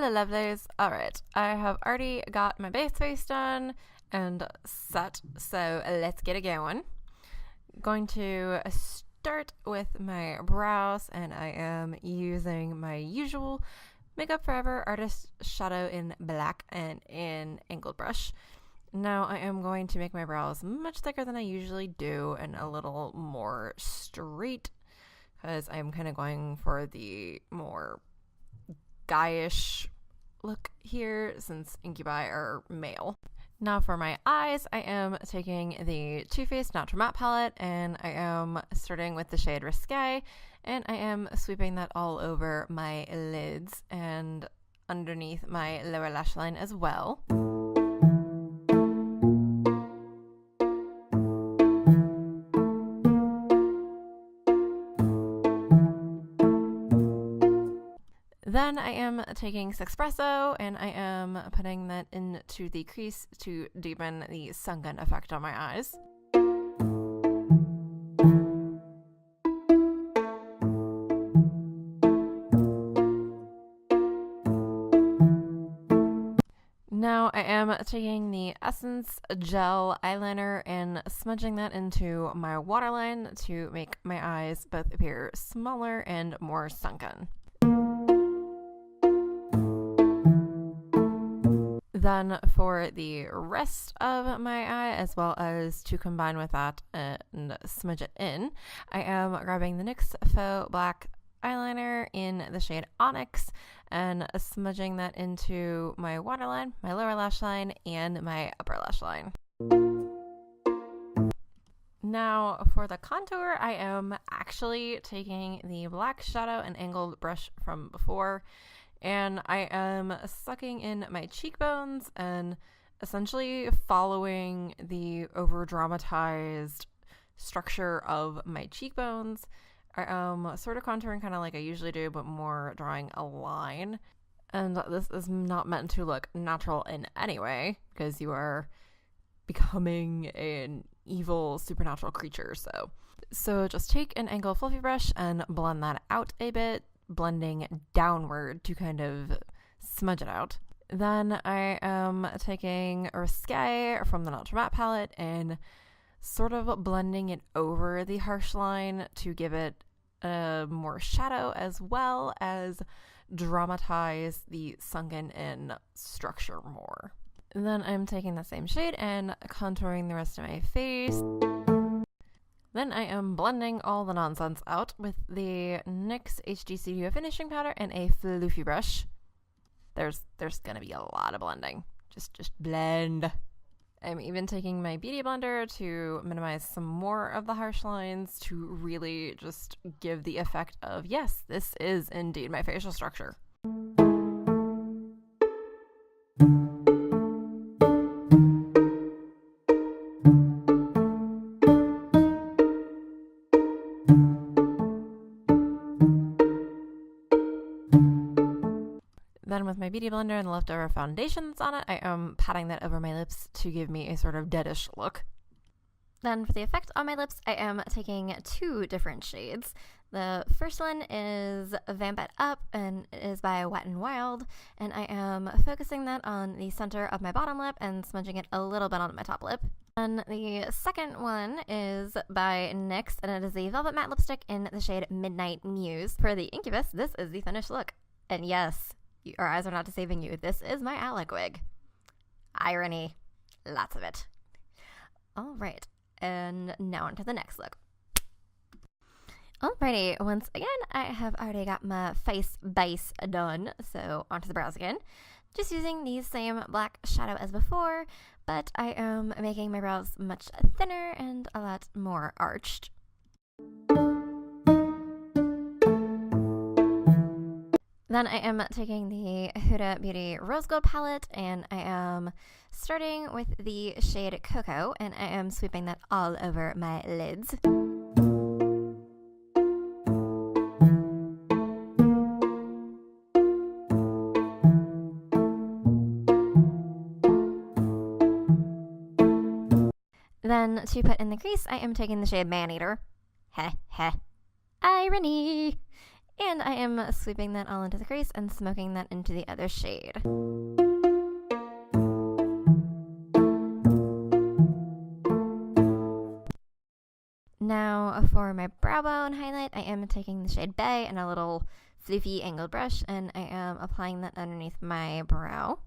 Hello lovelies. Alright, I have already got my base face done and set, so let's get it going. Going to start with my brows, and I am using my usual Makeup Forever Artist Shadow in black and in angled brush. Now I am going to make my brows much thicker than I usually do and a little more straight, because I'm kind of going for the more guyish look here since incubi are male. Now for my eyes, I am taking the Too Faced Natural Matte palette, and I am starting with the shade Risque, and I am sweeping that all over my lids and underneath my lower lash line as well. Then I am taking Sexpresso, and I am putting that into the crease to deepen the sunken effect on my eyes. Now I am taking the Essence Gel Eyeliner and smudging that into my waterline to make my eyes both appear smaller and more sunken. Then for the rest of my eye, as well as to combine with that and smudge it in, I am grabbing the NYX Faux Black Eyeliner in the shade Onyx and smudging that into my waterline, my lower lash line, and my upper lash line. Now for the contour, I am actually taking the black shadow and angled brush from before, and I am sucking in my cheekbones and essentially following the over-dramatized structure of my cheekbones. I am sort of contouring kind of like I usually do, but more drawing a line. And this is not meant to look natural in any way, because you are becoming an evil supernatural creature. So just take an angled fluffy brush and blend that out a bit, blending downward to kind of smudge it out. Then I am taking Risque from the Natural Matte palette and sort of blending it over the harsh line to give it more shadow, as well as dramatize the sunken in structure more. Then I'm taking the same shade and contouring the rest of my face. Then I am blending all the nonsense out with the NYX HD Studio Finishing Powder and a floofy brush. There's gonna be a lot of blending. Just blend. I'm even taking my beauty blender to minimize some more of the harsh lines to really just give the effect of, yes, this is indeed my facial structure. Then with my beauty blender and the leftover foundation that's on it, I am patting that over my lips to give me a sort of deadish look. Then for the effect on my lips, I am taking two different shades. The first one is Vamp It Up, and it is by Wet n Wild, and I am focusing that on the center of my bottom lip and smudging it a little bit on my top lip. And the second one is by NYX, and it is the Velvet Matte Lipstick in the shade Midnight Muse. For the Incubus, this is the finished look. And yes, your eyes are not deceiving you. This is my Alec wig. Irony. Lots of it. Alright, and now on to the next look. Alrighty, once again, I have already got my face base done, so onto the brows again. Just using the same black shadow as before, but I am making my brows much thinner and a lot more arched. Then I am taking the Huda Beauty Rose Gold palette, and I am starting with the shade Coco, and I am sweeping that all over my lids. Then to put in the crease, I am taking the shade Maneater. Heh heh. Irony! And I am sweeping that all into the crease and smoking that into the other shade. Now for my brow bone highlight, I am taking the shade Bay and a little floofy angled brush, and I am applying that underneath my brow.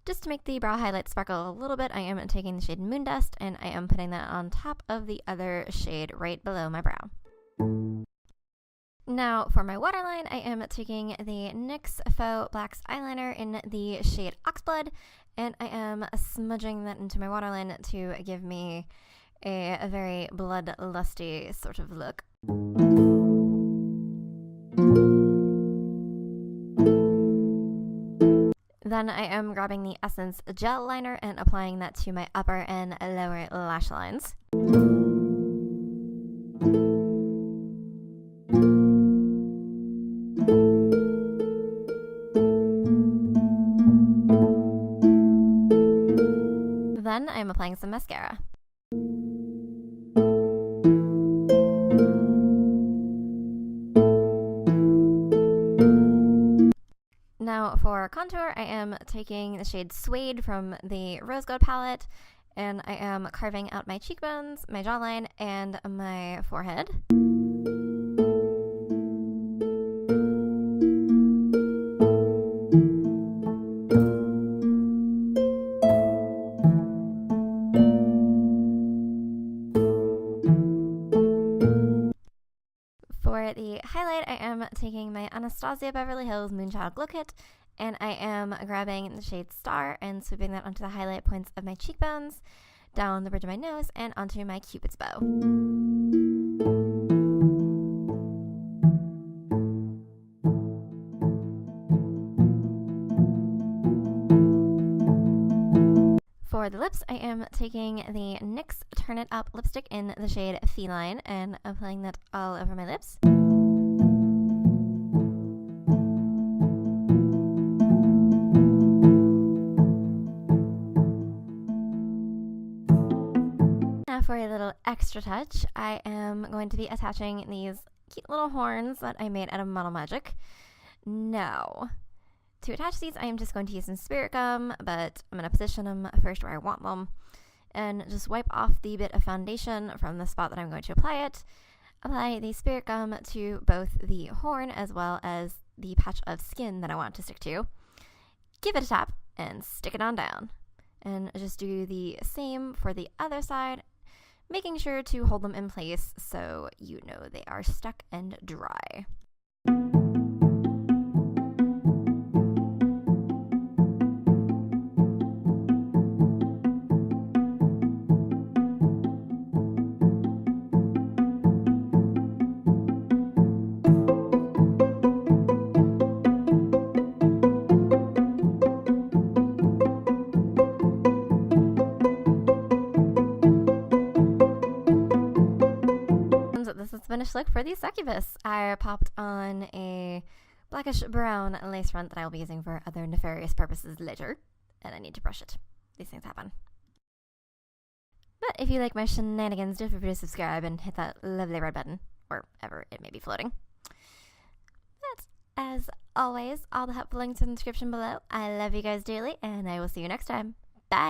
Just to make the brow highlight sparkle a little bit, I am taking the shade Moondust, and I am putting that on top of the other shade right below my brow. Now for my waterline, I am taking the NYX Faux Blacks eyeliner in the shade Oxblood, and I am smudging that into my waterline to give me a very bloodlusty sort of look. Then I am grabbing the Essence Gel Liner and applying that to my upper and lower lash lines. Then I'm applying some mascara. Now for contour, I am taking the shade Suede from the Rose Gold palette, and I am carving out my cheekbones, my jawline, and my forehead. For the highlight, I am taking my Anastasia Beverly Hills Moonchild Glow Kit, and I am grabbing the shade Star and sweeping that onto the highlight points of my cheekbones, down the bridge of my nose, and onto my Cupid's bow. For the lips, I am taking the NYX Turn It Up lipstick in the shade Feline and applying that all over my lips. Now for a little extra touch, I am going to be attaching these cute little horns that I made out of Model Magic. Now, to attach these, I am just going to use some spirit gum, but I'm going to position them first where I want them, and just wipe off the bit of foundation from the spot that I'm going to apply it. Apply the spirit gum to both the horn as well as the patch of skin that I want it to stick to. Give it a tap and stick it on down. And just do the same for the other side, making sure to hold them in place so you know they are stuck and dry. This is the finished look for the Succubus. I popped on a blackish brown lace front that I will be using for other nefarious purposes later, and I need to brush it. These things happen. But if you like my shenanigans, don't forget to subscribe and hit that lovely red button, wherever it may be floating. But as always, all the helpful links in the description below. I love you guys dearly, and I will see you next time. Bye!